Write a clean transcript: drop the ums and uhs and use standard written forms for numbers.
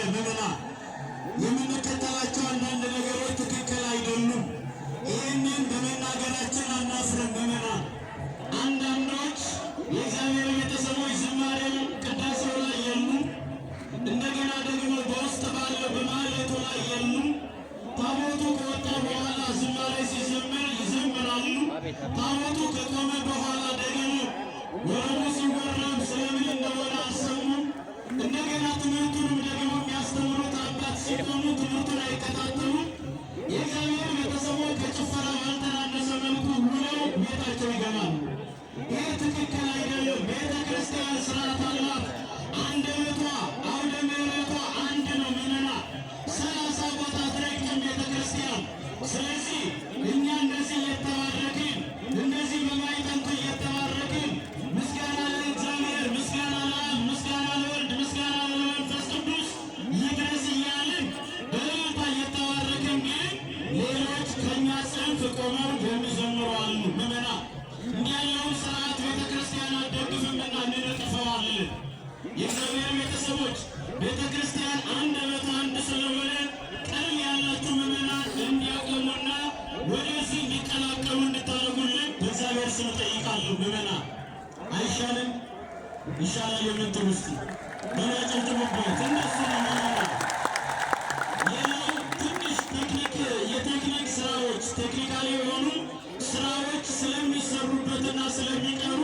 ምዕመና የምንከተላቸው አንዳንድ ነገሮች ትክክል አይደሉም። ይህንን በመናገራችን አናፍርም። ምዕመና አንዳንዶች የእግዚአብሔር ቤተሰቦች ዝማሬው ቅዳሴው ላይ የሉም። እንደገና ደግሞ በውስጥ ባለው በማህሌቱ ላይ የሉም። ታቦቱ ከወጣ በኋላ ዝማሬ ሲዘመር ይዘምራሉ። ታቦቱ ከቆመ በኋላ ደግሞ ወረቡ ሲወረብ ስለምን እንደሆነ አሰሙም። እንደገና ትምህርቱንም ደግሞ የሚያስተምሩት አባት ሲቆሙ ትምህርቱን አይከታተሉም። የእግዚአብሔር ቤተሰቦች ከጭፈራ ባልተናነሰ መልኩ ውለው ቤታቸው ይገባሉ። ይህ ትክክል አይደለም። ቤተ ክርስቲያን ስርዓት አላት። አንደበቷ አውደ ምሕረቷ አንድ ነው። ምዕመና 30 ቦታ አትረግጥም ቤተ ክርስቲያን። ስለዚህ እኛ እንደዚህ እየተባረክን እንደዚህ በማይጠንቱ እየተባረክን ምስጋና ለእግዚአብሔር፣ ምስጋና ለአብ፣ ምስጋና ለወልድ፣ ምስጋና ለመንፈስ ቅዱስ ይድረስ እያልን በእልልታ እየተባረክን ግን ሌሎች ከእኛ ጽንፍ ቆመው የሚዘምሩ አሉ። ምዕመና እንዲህ ያለውን ስርዓት ቤተ ክርስቲያን አትደግፍምና እንነቅፈዋለን። የእግዚአብሔር ቤተሰቦች ቤተ ክርስቲያን አንደበቷ አንድ ስለሆነ ቀን ያላችሁ ምዕመናን እንዲያቆሙና ወደዚህ እንዲቀላቀሉ እንድታደርጉልን በእግዚአብሔር ስም ጠይቃለሁ። ምዕመና አይሻልም? ይሻላል የምትሉ እስቲ በማጨብጨቡበት እነሱ ነው። ምዕመና ሌላው ትንሽ የቴክኒክ ስራዎች ቴክኒካሊ የሆኑ ስራዎች ስለሚሰሩበትና ስለሚቀሩ